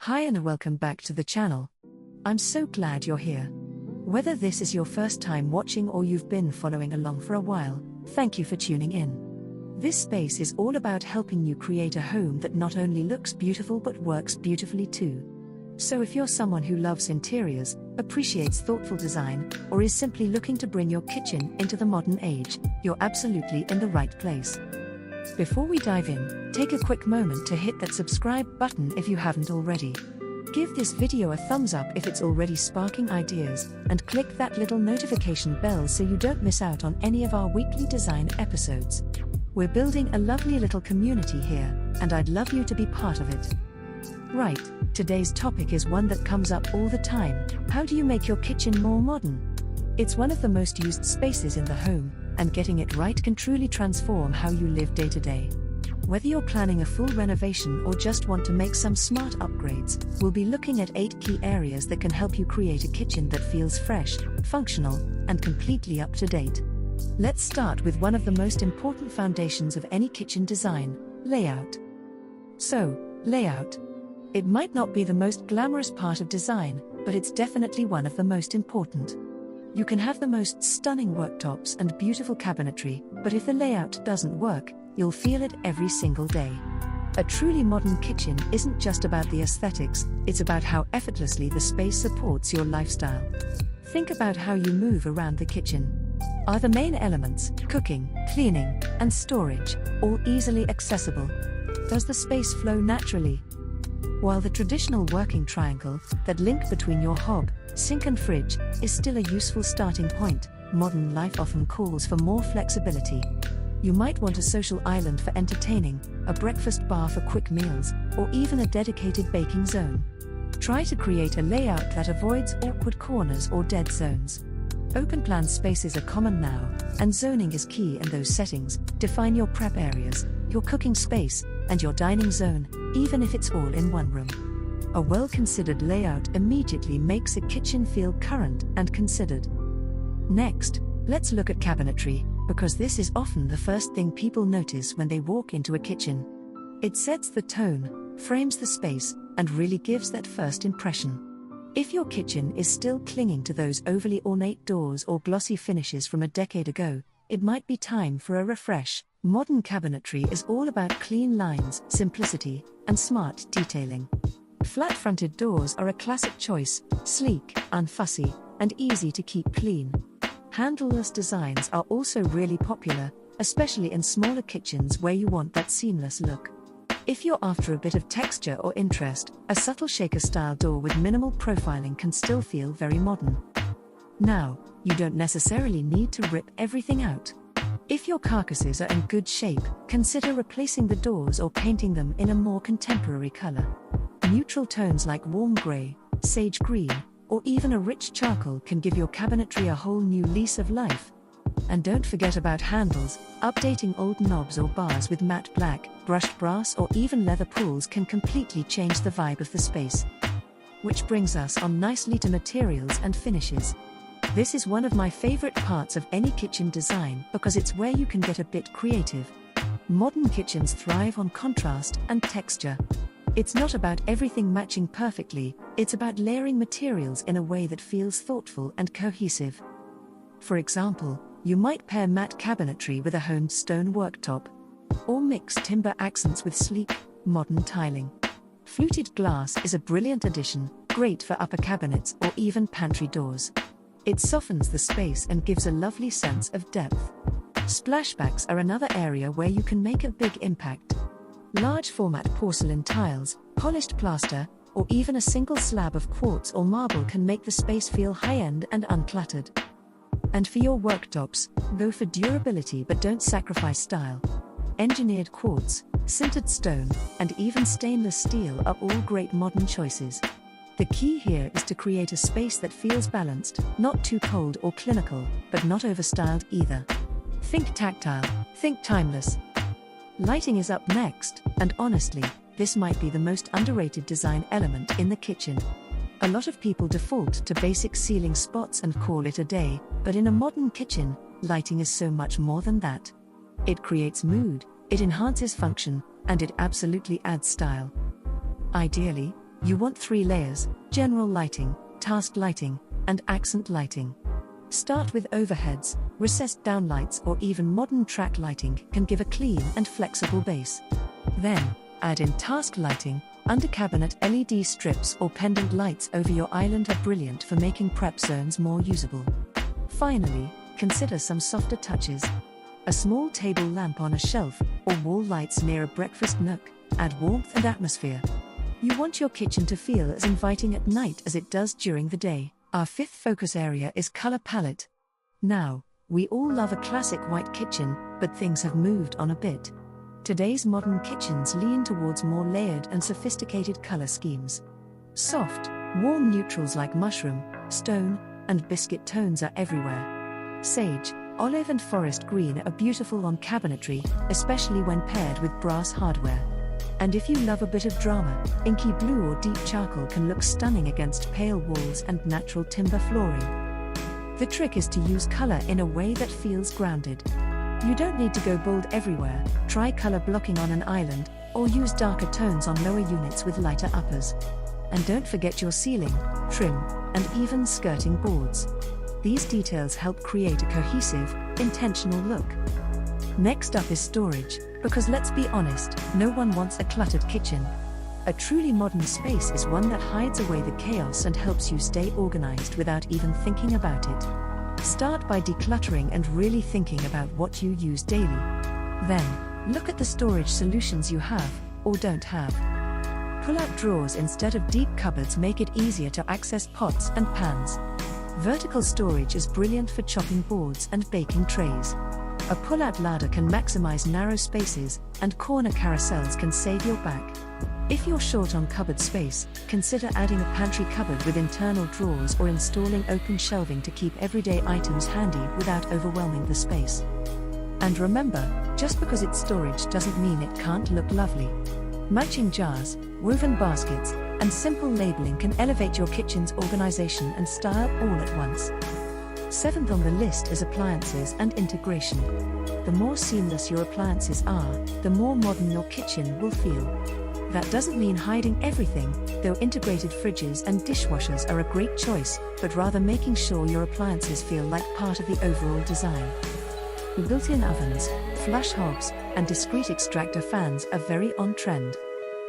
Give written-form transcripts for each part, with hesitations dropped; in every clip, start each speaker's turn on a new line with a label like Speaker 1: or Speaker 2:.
Speaker 1: Hi and welcome back to the channel. I'm so glad you're here. Whether this is your first time watching or you've been following along for a while, thank you for tuning in. This space is all about helping you create a home that not only looks beautiful but works beautifully too. So if you're someone who loves interiors, appreciates thoughtful design, or is simply looking to bring your kitchen into the modern age, you're absolutely in the right place. Before we dive in, take a quick moment to hit that subscribe button if you haven't already. Give this video a thumbs up if it's already sparking ideas, and click that little notification bell so you don't miss out on any of our weekly design episodes. We're building a lovely little community here, and I'd love you to be part of it. Right, today's topic is one that comes up all the time. How do you make your kitchen more modern? It's one of the most used spaces in the home, and getting it right can truly transform how you live day to day. Whether you're planning a full renovation or just want to make some smart upgrades, we'll be looking at 8 key areas that can help you create a kitchen that feels fresh, functional, and completely up to date. Let's start with one of the most important foundations of any kitchen design: layout. So, layout. It might not be the most glamorous part of design, but it's definitely one of the most important. You can have the most stunning worktops and beautiful cabinetry, but if the layout doesn't work, you'll feel it every single day. A truly modern kitchen isn't just about the aesthetics, it's about how effortlessly the space supports your lifestyle. Think about how you move around the kitchen. Are the main elements, cooking, cleaning, and storage, all easily accessible? Does the space flow naturally? While the traditional working triangle, that link between your hob, sink and fridge, is still a useful starting point, modern life often calls for more flexibility. You might want a social island for entertaining, a breakfast bar for quick meals, or even a dedicated baking zone. Try to create a layout that avoids awkward corners or dead zones. Open-plan spaces are common now, and zoning is key in those settings. Define your prep areas, your cooking space, and your dining zone, even if it's all in one room. A well-considered layout immediately makes a kitchen feel current and considered. Next, let's look at cabinetry, because this is often the first thing people notice when they walk into a kitchen. It sets the tone, frames the space, and really gives that first impression. If your kitchen is still clinging to those overly ornate doors or glossy finishes from a decade ago, it might be time for a refresh. Modern cabinetry is all about clean lines, simplicity, and smart detailing. Flat-fronted doors are a classic choice, sleek, unfussy, and easy to keep clean. Handleless designs are also really popular, especially in smaller kitchens where you want that seamless look. If you're after a bit of texture or interest, a subtle shaker-style door with minimal profiling can still feel very modern. Now, you don't necessarily need to rip everything out. If your carcasses are in good shape, consider replacing the doors or painting them in a more contemporary color. Neutral tones like warm gray, sage green, or even a rich charcoal can give your cabinetry a whole new lease of life. And don't forget about handles. Updating old knobs or bars with matte black, brushed brass, or even leather pulls can completely change the vibe of the space. Which brings us on nicely to materials and finishes. This is one of my favorite parts of any kitchen design because it's where you can get a bit creative. Modern kitchens thrive on contrast and texture. It's not about everything matching perfectly, it's about layering materials in a way that feels thoughtful and cohesive. For example, you might pair matte cabinetry with a honed stone worktop, or mix timber accents with sleek, modern tiling. Fluted glass is a brilliant addition, great for upper cabinets or even pantry doors. It softens the space and gives a lovely sense of depth. Splashbacks are another area where you can make a big impact. Large format porcelain tiles, polished plaster, or even a single slab of quartz or marble can make the space feel high-end and uncluttered. And for your worktops, go for durability but don't sacrifice style. Engineered quartz, sintered stone, and even stainless steel are all great modern choices. The key here is to create a space that feels balanced, not too cold or clinical, but not overstyled either. Think tactile, think timeless. Lighting is up next, and honestly, this might be the most underrated design element in the kitchen. A lot of people default to basic ceiling spots and call it a day, but in a modern kitchen, lighting is so much more than that. It creates mood, it enhances function, and it absolutely adds style. Ideally, You want 3 layers: general lighting, task lighting, and accent lighting. Start with overheads, recessed downlights, or even modern track lighting can give a clean and flexible base. Then, add in task lighting. Under cabinet LED strips or pendant lights over your island are brilliant for making prep zones more usable. Finally, consider some softer touches. A small table lamp on a shelf, or wall lights near a breakfast nook, add warmth and atmosphere. You want your kitchen to feel as inviting at night as it does during the day. Our 5th focus area is color palette. Now, we all love a classic white kitchen, but things have moved on a bit. Today's modern kitchens lean towards more layered and sophisticated color schemes. Soft, warm neutrals like mushroom, stone, and biscuit tones are everywhere. Sage, olive and forest green are beautiful on cabinetry, especially when paired with brass hardware. And if you love a bit of drama, inky blue or deep charcoal can look stunning against pale walls and natural timber flooring. The trick is to use color in a way that feels grounded. You don't need to go bold everywhere. Try color blocking on an island, or use darker tones on lower units with lighter uppers. And don't forget your ceiling, trim, and even skirting boards. These details help create a cohesive, intentional look. Next up is storage, because let's be honest, no one wants a cluttered kitchen. A truly modern space is one that hides away the chaos and helps you stay organized without even thinking about it. Start by decluttering and really thinking about what you use daily. Then, look at the storage solutions you have, or don't have. Pull-out drawers instead of deep cupboards make it easier to access pots and pans. Vertical storage is brilliant for chopping boards and baking trays. A pull-out ladder can maximize narrow spaces, and corner carousels can save your back. If you're short on cupboard space, consider adding a pantry cupboard with internal drawers or installing open shelving to keep everyday items handy without overwhelming the space. And remember, just because it's storage doesn't mean it can't look lovely. Matching jars, woven baskets, and simple labeling can elevate your kitchen's organization and style all at once. 7th on the list is appliances and integration. The more seamless your appliances are, the more modern your kitchen will feel. That doesn't mean hiding everything, though integrated fridges and dishwashers are a great choice, but rather making sure your appliances feel like part of the overall design. Built-in ovens, flush hobs, and discrete extractor fans are very on trend.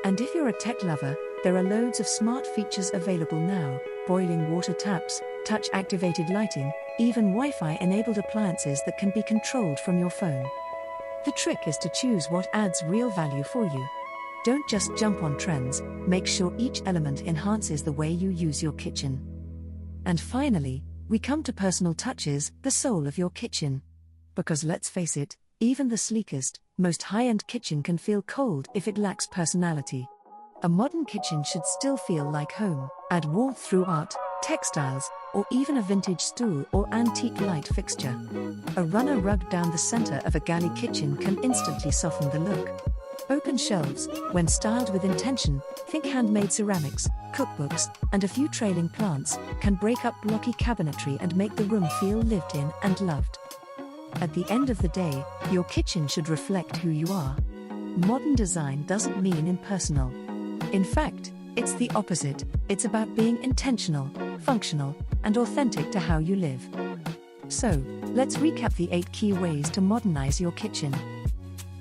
Speaker 1: And if you're a tech lover, there are loads of smart features available now: boiling water taps, touch-activated lighting, even Wi-Fi-enabled appliances that can be controlled from your phone. The trick is to choose what adds real value for you. Don't just jump on trends, make sure each element enhances the way you use your kitchen. And finally, we come to personal touches, the soul of your kitchen. Because let's face it, even the sleekest, most high-end kitchen can feel cold if it lacks personality. A modern kitchen should still feel like home. Add warmth through art, textiles, or even a vintage stool or antique light fixture. A runner rug down the center of a galley kitchen can instantly soften the look. Open shelves, when styled with intention, think handmade ceramics, cookbooks, and a few trailing plants, can break up blocky cabinetry and make the room feel lived in and loved. At the end of the day, your kitchen should reflect who you are. Modern design doesn't mean impersonal. In fact, it's the opposite. It's about being intentional, functional, and authentic to how you live. So, let's recap the 8 key ways to modernize your kitchen.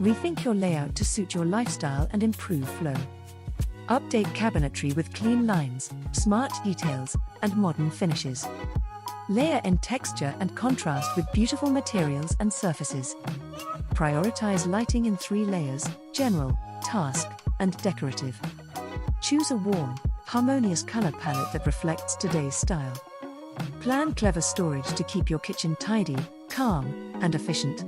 Speaker 1: Rethink your layout to suit your lifestyle and improve flow. Update cabinetry with clean lines, smart details, and modern finishes. Layer in texture and contrast with beautiful materials and surfaces. Prioritize lighting in 3 layers: general, task, and decorative. Choose a warm, harmonious color palette that reflects today's style. Plan clever storage to keep your kitchen tidy, calm, and efficient.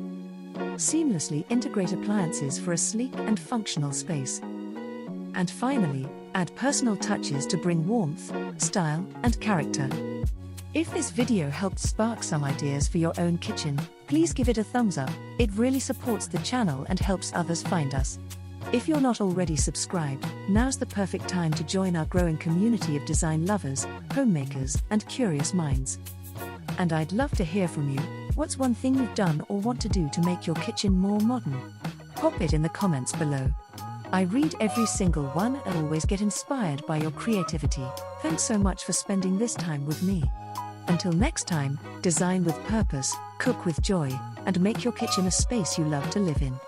Speaker 1: Seamlessly integrate appliances for a sleek and functional space. And finally, add personal touches to bring warmth, style, and character. If this video helped spark some ideas for your own kitchen, please give it a thumbs up. It really supports the channel and helps others find us. If you're not already subscribed, now's the perfect time to join our growing community of design lovers, homemakers, and curious minds. And I'd love to hear from you. What's one thing you've done or want to do to make your kitchen more modern? Pop it in the comments below. I read every single one and always get inspired by your creativity. Thanks so much for spending this time with me. Until next time, design with purpose, cook with joy, and make your kitchen a space you love to live in.